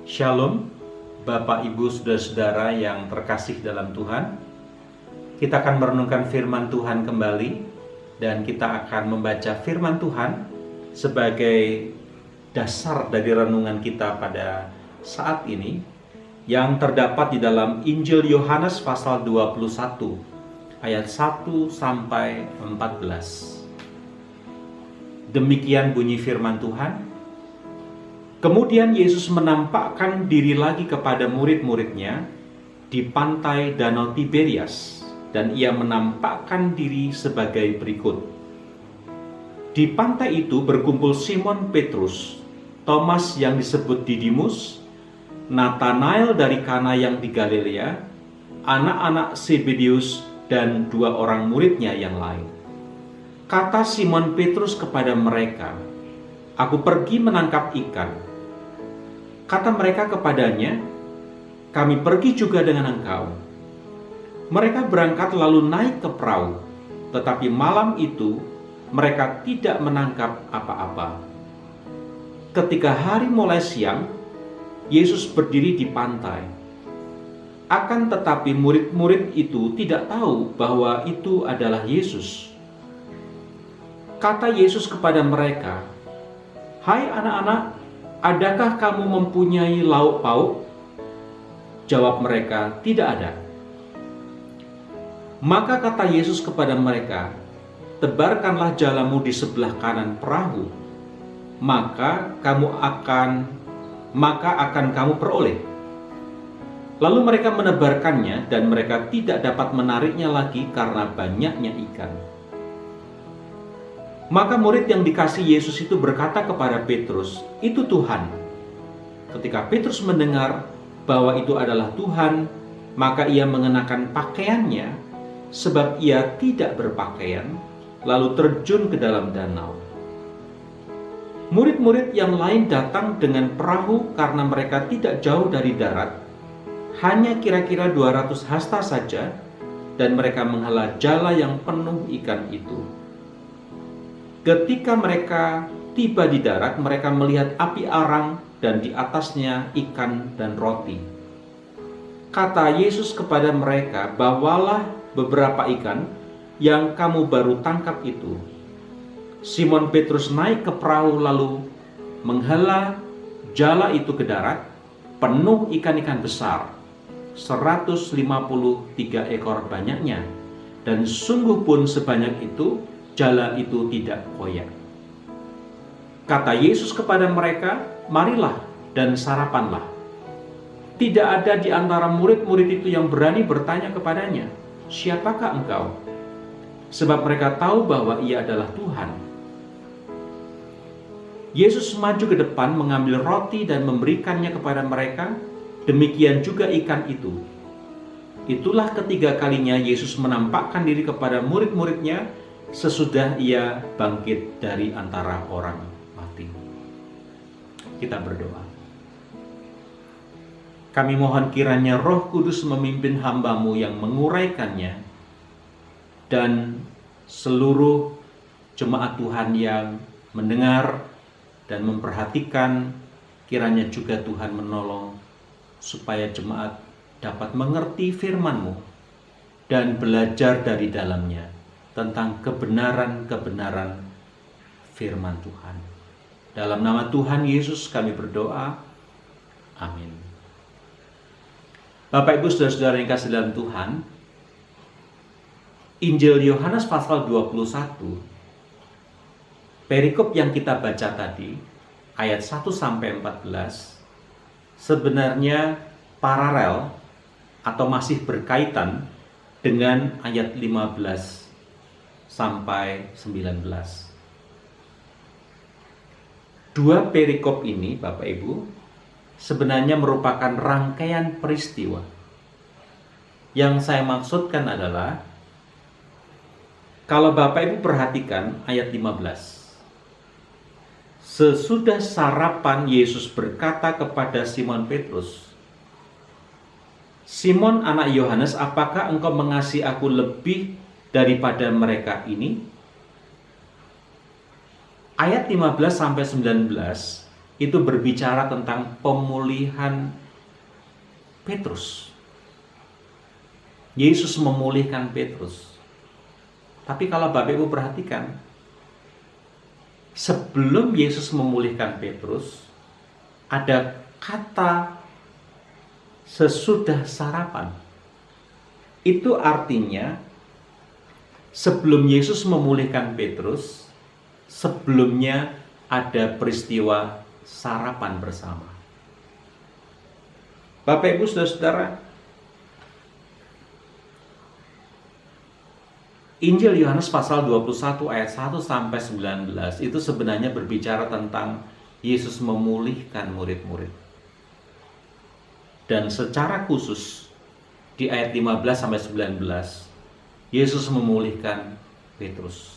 Shalom, Bapak, Ibu, Saudara-saudara yang terkasih dalam Tuhan. Kita akan merenungkan firman Tuhan kembali, dan kita akan membaca firman Tuhan sebagai dasar dari renungan kita pada saat ini, yang terdapat di dalam Injil Yohanes pasal 21, ayat 1 sampai 14. Demikian bunyi firman Tuhan. Kemudian Yesus menampakkan diri lagi kepada murid-muridnya di pantai Danau Tiberias, dan ia menampakkan diri sebagai berikut. Di pantai itu berkumpul Simon Petrus, Thomas yang disebut Didimus, Nathanael dari Kana yang di Galilea, anak-anak Zebedeus, dan dua orang muridnya yang lain. Kata Simon Petrus kepada mereka, "Aku pergi menangkap ikan." Kata mereka kepadanya, "Kami pergi juga dengan engkau." Mereka berangkat lalu naik ke perahu, tetapi malam itu mereka tidak menangkap apa-apa. Ketika hari mulai siang, Yesus berdiri di pantai. Akan tetapi murid-murid itu tidak tahu bahwa itu adalah Yesus. Kata Yesus kepada mereka, "Hai anak-anak, adakah kamu mempunyai lauk pauk?" Jawab mereka, "Tidak ada." Maka kata Yesus kepada mereka, "Tebarkanlah jalamu di sebelah kanan perahu, maka akan kamu peroleh." Lalu mereka menebarkannya, dan mereka tidak dapat menariknya lagi karena banyaknya ikan. Maka murid yang dikasihi Yesus itu berkata kepada Petrus, "Itu Tuhan." Ketika Petrus mendengar bahwa itu adalah Tuhan, maka ia mengenakan pakaiannya, sebab ia tidak berpakaian, lalu terjun ke dalam danau. Murid-murid yang lain datang dengan perahu karena mereka tidak jauh dari darat, hanya kira-kira 200 hasta saja, dan mereka menghela jala yang penuh ikan itu. Ketika mereka tiba di darat, mereka melihat api arang dan di atasnya ikan dan roti. Kata Yesus kepada mereka, "Bawalah beberapa ikan yang kamu baru tangkap itu." Simon Petrus naik ke perahu lalu menghela jala itu ke darat, penuh ikan-ikan besar, 153 ekor banyaknya, dan sungguh pun sebanyak itu jala itu tidak koyak. Kata Yesus kepada mereka, "Marilah dan sarapanlah." Tidak ada di antara murid-murid itu yang berani bertanya kepadanya, "Siapakah engkau?" Sebab mereka tahu bahwa ia adalah Tuhan. Yesus maju ke depan mengambil roti dan memberikannya kepada mereka, demikian juga ikan itu. Itulah ketiga kalinya Yesus menampakkan diri kepada murid-muridnya sesudah ia bangkit dari antara orang mati. Kita berdoa. Kami mohon kiranya Roh Kudus memimpin hamba-Mu yang menguraikannya, dan seluruh jemaat Tuhan yang mendengar dan memperhatikan, kiranya juga Tuhan menolong supaya jemaat dapat mengerti firman-Mu dan belajar dari dalamnya tentang kebenaran-kebenaran firman Tuhan. Dalam nama Tuhan Yesus kami berdoa. Amin. Bapak, Ibu, Saudara-saudara yang kasih dalam Tuhan, Injil Yohanes pasal 21, perikop yang kita baca tadi, ayat 1 sampai 14, sebenarnya paralel atau masih berkaitan dengan ayat 15 sampai 19. Dua perikop ini, Bapak Ibu, sebenarnya merupakan rangkaian peristiwa. Yang saya maksudkan adalah, kalau Bapak Ibu perhatikan ayat 15. Sesudah sarapan, Yesus berkata kepada Simon Petrus, "Simon anak Yohanes, apakah engkau mengasihi aku lebih daripada mereka ini?" Ayat 15 sampai 19 itu berbicara tentang pemulihan Petrus. Yesus memulihkan Petrus. Tapi kalau Bapak Ibu perhatikan, sebelum Yesus memulihkan Petrus, ada kata sesudah sarapan. Itu artinya sebelum Yesus memulihkan Petrus, sebelumnya ada peristiwa sarapan bersama. Bapak Ibu Saudara-saudara, Injil Yohanes pasal 21 ayat 1 sampai 19 itu sebenarnya berbicara tentang Yesus memulihkan murid-murid. Dan secara khusus di ayat 15 sampai 19 Yesus memulihkan Petrus.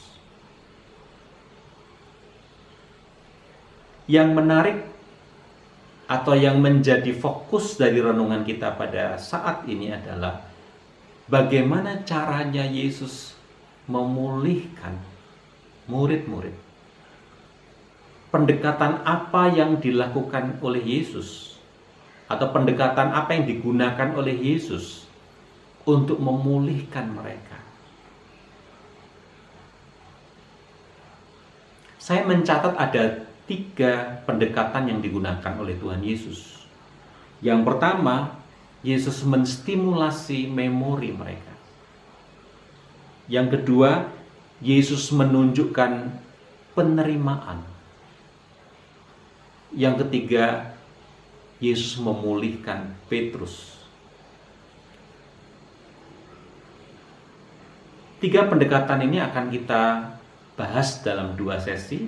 Yang menarik atau yang menjadi fokus dari renungan kita pada saat ini adalah bagaimana caranya Yesus memulihkan murid-murid. Pendekatan apa yang dilakukan oleh Yesus, atau pendekatan apa yang digunakan oleh Yesus untuk memulihkan mereka. Saya mencatat ada 3 pendekatan yang digunakan oleh Tuhan Yesus. Yang pertama, Yesus menstimulasi memori mereka. Yang kedua, Yesus menunjukkan penerimaan. Yang ketiga, Yesus memulihkan Petrus. 3 pendekatan ini akan kita bahas dalam 2 sesi.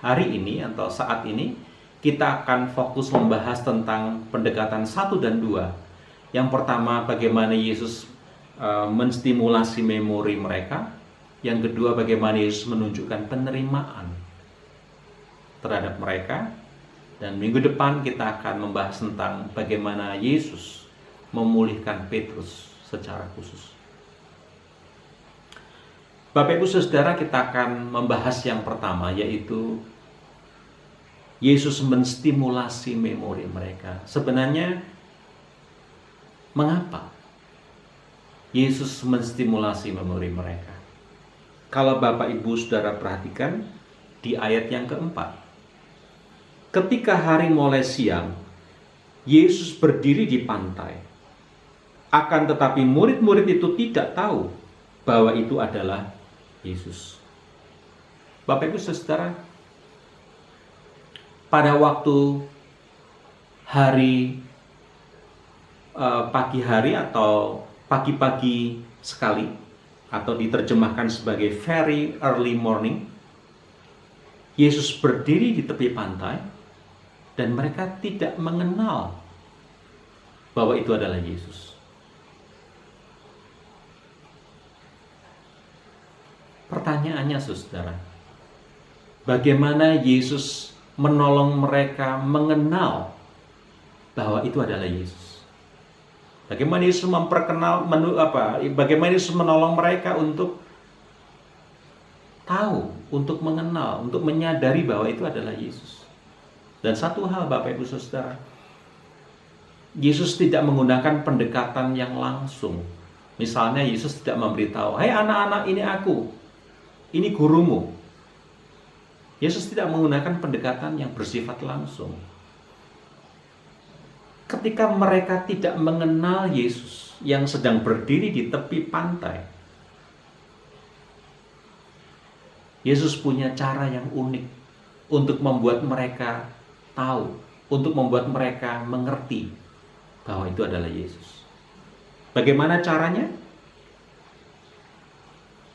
Hari ini atau saat ini kita akan fokus membahas tentang pendekatan 1 dan 2. Yang pertama, bagaimana Yesus menstimulasi memori mereka. Yang kedua, bagaimana Yesus menunjukkan penerimaan terhadap mereka. Dan minggu depan kita akan membahas tentang bagaimana Yesus memulihkan Petrus secara khusus. Bapak Ibu Saudara, kita akan membahas yang pertama, yaitu Yesus menstimulasi memori mereka. Sebenarnya mengapa Yesus menstimulasi memori mereka? Kalau Bapak Ibu Saudara perhatikan di ayat yang keempat, ketika hari mulai siang, Yesus berdiri di pantai. Akan tetapi murid-murid itu tidak tahu bahwa itu adalah Yesus. Bapak Ibu Saudara, pada waktu hari pagi hari atau pagi-pagi sekali, atau diterjemahkan sebagai very early morning, Yesus berdiri di tepi pantai dan mereka tidak mengenal bahwa itu adalah Yesus. Pertanyaannya Saudara, bagaimana Yesus menolong mereka mengenal bahwa itu adalah Yesus? Bagaimana Yesus bagaimana Yesus menolong mereka untuk tahu, untuk mengenal, untuk menyadari bahwa itu adalah Yesus? Dan satu hal Bapak Ibu Saudara, Yesus tidak menggunakan pendekatan yang langsung. Misalnya Yesus tidak memberitahu, "Hai anak-anak, ini aku, ini gurumu." Yesus tidak menggunakan pendekatan yang bersifat langsung. Ketika mereka tidak mengenal Yesus yang sedang berdiri di tepi pantai, Yesus punya cara yang unik untuk membuat mereka tahu, untuk membuat mereka mengerti bahwa itu adalah Yesus. Bagaimana caranya?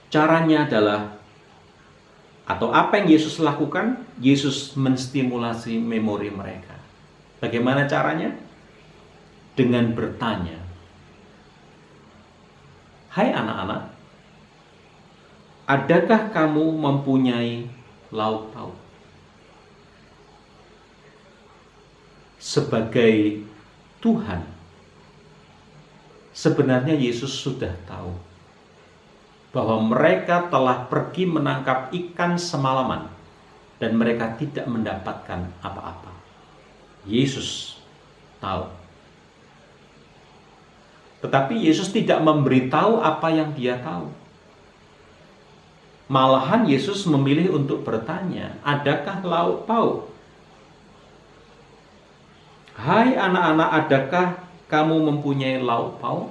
Caranya adalah, atau apa yang Yesus lakukan? Yesus menstimulasi memori mereka. Bagaimana caranya? Dengan bertanya, "Hai anak-anak, adakah kamu mempunyai lauk pauk?" Sebagai Tuhan, sebenarnya Yesus sudah tahu bahwa mereka telah pergi menangkap ikan semalaman dan mereka tidak mendapatkan apa-apa. Yesus tahu. Tetapi Yesus tidak memberitahu apa yang dia tahu. Malahan Yesus memilih untuk bertanya, adakah lauk pauk? Hai anak-anak, adakah kamu mempunyai lauk pauk?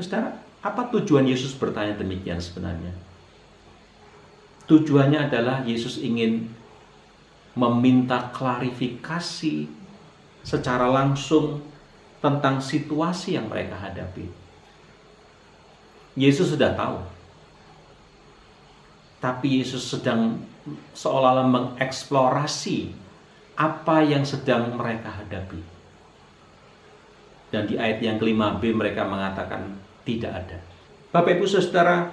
Saudara, apa tujuan Yesus bertanya demikian sebenarnya? Tujuannya adalah Yesus ingin meminta klarifikasi secara langsung tentang situasi yang mereka hadapi. Yesus sudah tahu, tapi Yesus sedang seolah-olah mengeksplorasi apa yang sedang mereka hadapi. Dan di ayat yang ke-5b mereka mengatakan tidak ada. Bapak Ibu Saudara,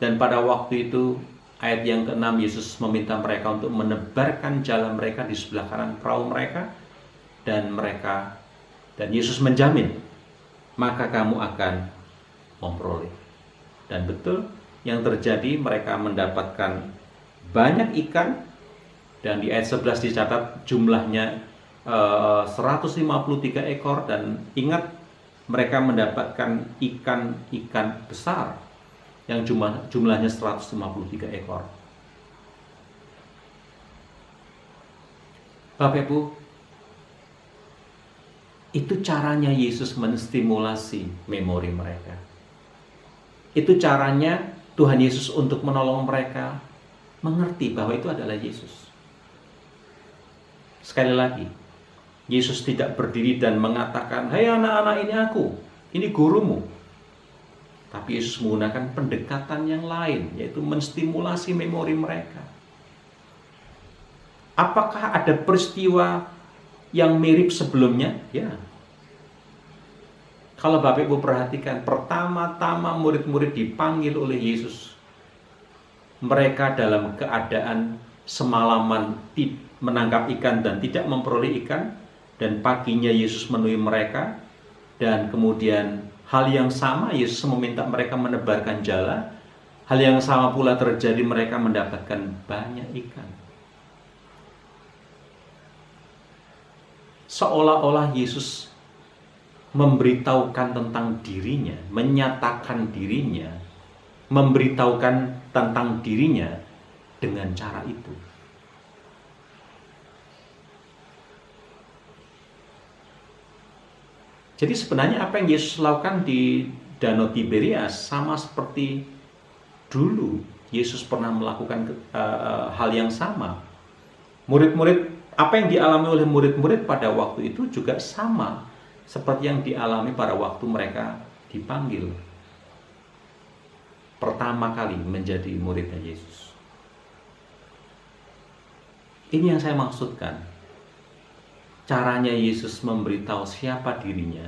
dan pada waktu itu ayat yang ke-6 Yesus meminta mereka untuk menebarkan jala mereka di sebelah kanan perahu mereka, dan Yesus menjamin, maka kamu akan memperoleh. Dan betul yang terjadi, mereka mendapatkan banyak ikan, dan di ayat 11 dicatat jumlahnya 153 ekor, dan ingat mereka mendapatkan ikan besar yang jumlahnya 153 ekor. Bapak Ibu, itu caranya Yesus menstimulasi memori mereka. Itu caranya Tuhan Yesus untuk menolong mereka mengerti bahwa itu adalah Yesus. Sekali lagi, Yesus tidak berdiri dan mengatakan, "Hai anak-anak, ini aku, ini gurumu." Tapi Yesus menggunakan pendekatan yang lain, yaitu menstimulasi memori mereka. Apakah ada peristiwa yang mirip sebelumnya? Ya. Kalau Bapak Ibu perhatikan, pertama-tama murid-murid dipanggil oleh Yesus. Mereka dalam keadaan semalaman menangkap ikan dan tidak memperoleh ikan, dan paginya Yesus menemui mereka, dan kemudian hal yang sama Yesus meminta mereka menebarkan jala. Hal yang sama pula terjadi, mereka mendapatkan banyak ikan. Seolah-olah Yesus memberitahukan tentang dirinya, menyatakan dirinya, memberitahukan tentang dirinya dengan cara itu. Jadi sebenarnya apa yang Yesus lakukan di Danau Tiberias sama seperti dulu Yesus pernah melakukan hal yang sama. Apa yang dialami oleh murid-murid pada waktu itu juga sama seperti yang dialami pada waktu mereka dipanggil pertama kali menjadi muridnya Yesus. Ini yang saya maksudkan. Caranya Yesus memberitahu siapa dirinya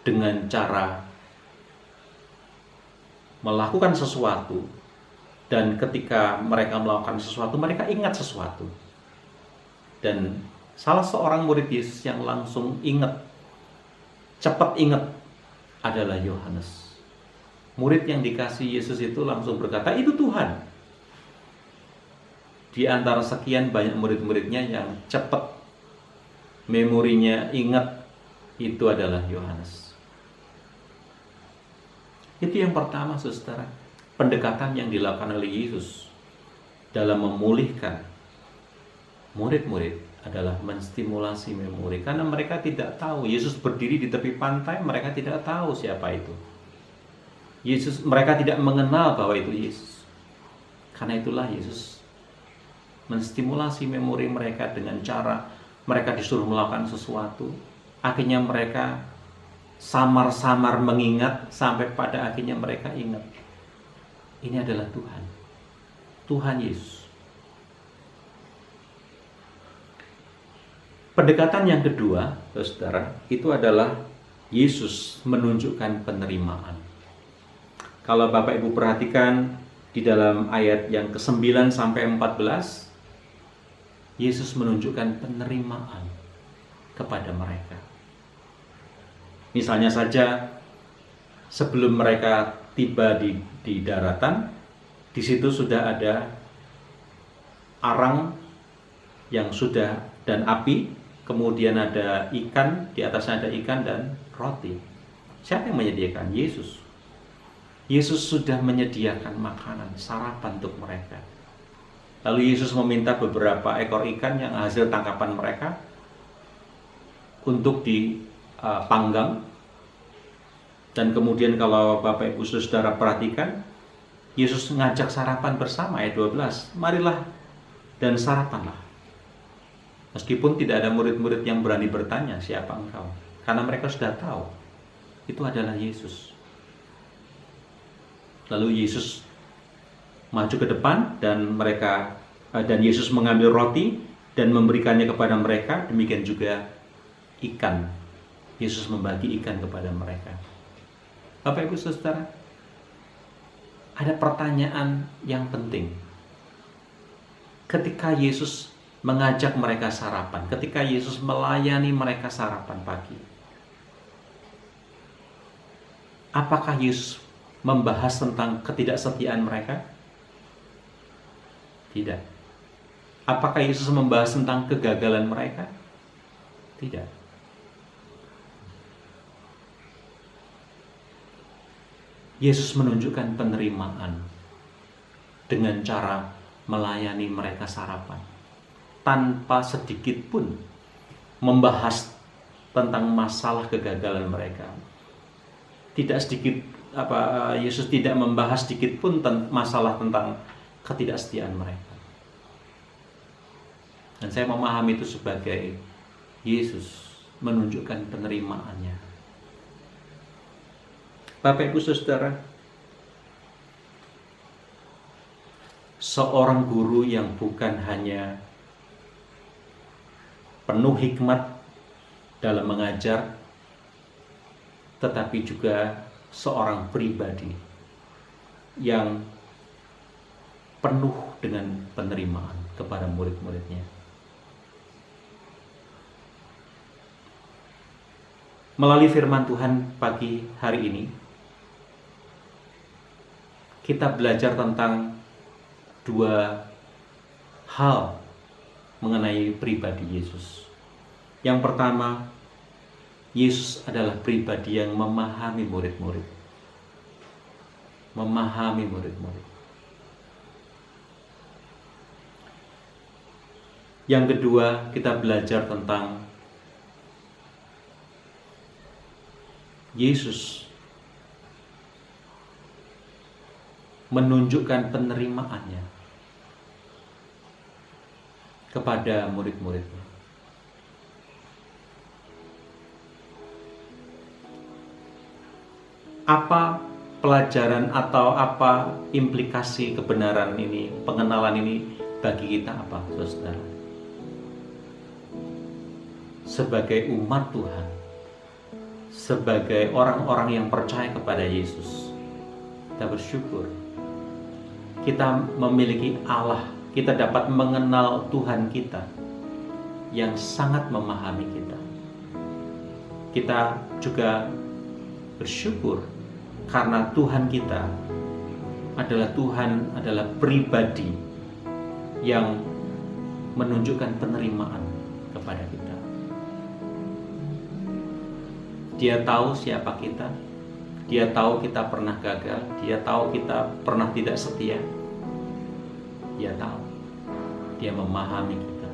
dengan cara melakukan sesuatu, dan ketika mereka melakukan sesuatu, mereka ingat sesuatu. Dan salah seorang murid Yesus yang langsung cepat ingat adalah Yohanes. Murid yang dikasih Yesus itu langsung berkata, "Itu Tuhan." Di antara sekian banyak murid-muridnya yang cepat memorinya ingat, itu adalah Yohanes. Itu yang pertama, saudara, pendekatan yang dilakukan oleh Yesus dalam memulihkan murid-murid adalah menstimulasi memori, karena mereka tidak tahu. Yesus berdiri di tepi pantai, mereka tidak tahu siapa itu Yesus. Mereka tidak mengenal bahwa itu Yesus. Karena itulah Yesus menstimulasi memori mereka dengan cara mereka disuruh melakukan sesuatu. Akhirnya mereka samar-samar mengingat, sampai pada akhirnya mereka ingat, ini adalah Tuhan Yesus. Pendekatan yang kedua, saudara, itu adalah Yesus menunjukkan penerimaan. Kalau Bapak Ibu perhatikan di dalam ayat yang ke-9 sampai 14, Yesus menunjukkan penerimaan kepada mereka. Misalnya saja, sebelum mereka tiba di daratan, di situ sudah ada arang yang sudah dan api, kemudian ada ikan, di atasnya ada ikan dan roti. Siapa yang menyediakan? Yesus. Yesus sudah menyediakan makanan, sarapan untuk mereka. Lalu Yesus meminta beberapa ekor ikan yang hasil tangkapan mereka untuk dipanggang. Dan kemudian kalau Bapak Ibu Saudara perhatikan, Yesus ngajak sarapan bersama, ayat 12. Marilah dan sarapanlah. Meskipun tidak ada murid-murid yang berani bertanya, siapa engkau? Karena mereka sudah tahu, itu adalah Yesus. Lalu Yesus maju ke depan dan Yesus mengambil roti dan memberikannya kepada mereka. Demikian juga ikan. Yesus membagi ikan kepada mereka. Bapak Ibu Saudara, ada pertanyaan yang penting. Ketika Yesus mengajak mereka sarapan, ketika Yesus melayani mereka sarapan pagi, apakah Yesus membahas tentang ketidaksetiaan mereka? Tidak. Apakah Yesus membahas tentang kegagalan mereka? Tidak. Yesus menunjukkan penerimaan dengan cara melayani mereka sarapan, tanpa sedikit pun membahas tentang masalah kegagalan mereka. Yesus tidak membahas sedikit pun masalah tentang ketidaksetiaan mereka. Dan saya memahami itu sebagai Yesus menunjukkan penerimaannya. Bapak Ibu Saudara, seorang guru yang bukan hanya penuh hikmat dalam mengajar, tetapi juga seorang pribadi yang penuh dengan penerimaan kepada murid-muridnya. Melalui firman Tuhan pagi hari ini, kita belajar tentang dua hal mengenai pribadi Yesus. Yang pertama, Yesus adalah pribadi yang memahami murid-murid. Memahami murid-murid. Yang kedua, kita belajar tentang Yesus menunjukkan penerimaannya kepada murid-muridnya. Apa pelajaran atau apa implikasi kebenaran ini, pengenalan ini bagi kita apa, saudara? Sebagai umat Tuhan, sebagai orang-orang yang percaya kepada Yesus, kita bersyukur kita memiliki Allah, kita dapat mengenal Tuhan kita yang sangat memahami kita. Kita juga bersyukur karena Tuhan kita adalah pribadi yang menunjukkan penerimaan kepada kita. Dia tahu siapa kita. Dia tahu kita pernah gagal. Dia tahu kita pernah tidak setia. Dia tahu. Dia memahami kita.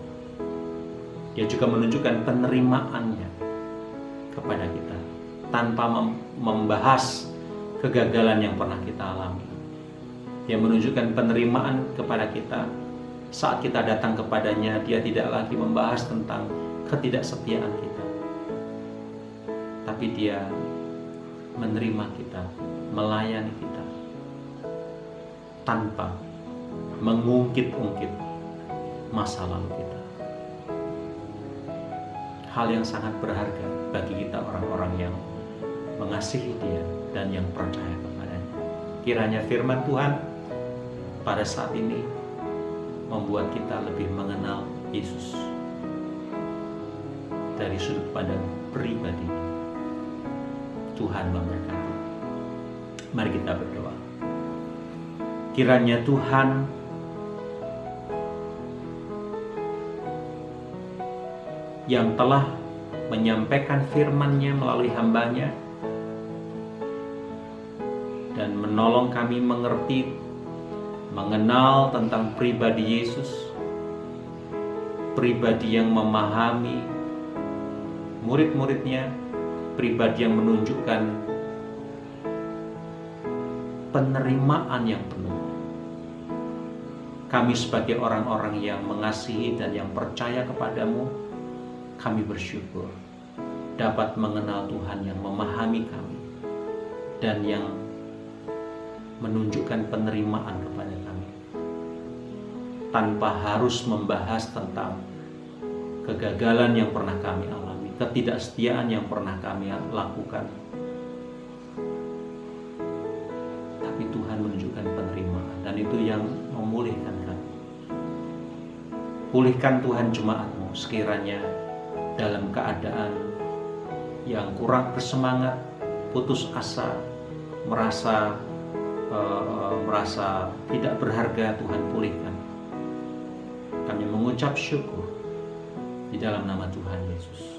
Dia juga menunjukkan penerimaannya kepada kita tanpa membahas kegagalan yang pernah kita alami. Dia menunjukkan penerimaan kepada kita saat kita datang kepadanya. Dia tidak lagi membahas tentang ketidaksetiaan kita, tapi dia menerima kita, melayani kita tanpa mengungkit-ungkit masa lalu kita. Hal yang sangat berharga bagi kita orang-orang yang mengasihi Dia dan yang percaya kepadanya. Kiranya firman Tuhan pada saat ini membuat kita lebih mengenal Yesus dari sudut pandang pribadi. Tuhan memberkati. Mari kita berdoa. Kiranya Tuhan yang telah menyampaikan firman-Nya melalui hamba-Nya dan menolong kami mengerti, mengenal tentang pribadi Yesus, pribadi yang memahami murid-muridnya, pribadi yang menunjukkan penerimaan yang penuh. Kami sebagai orang-orang yang mengasihi dan yang percaya kepadamu, kami bersyukur dapat mengenal Tuhan yang memahami kami dan yang menunjukkan penerimaan kepada kami, tanpa harus membahas tentang kegagalan yang pernah kami alami, ketidaksetiaan yang pernah kami lakukan. Tapi Tuhan menunjukkan penerimaan, dan itu yang memulihkan kami. Pulihkan Tuhan jemaat-Mu sekiranya dalam keadaan yang kurang bersemangat, putus asa, merasa tidak berharga. Tuhan, pulihkan. Kami mengucap syukur di dalam nama Tuhan Yesus.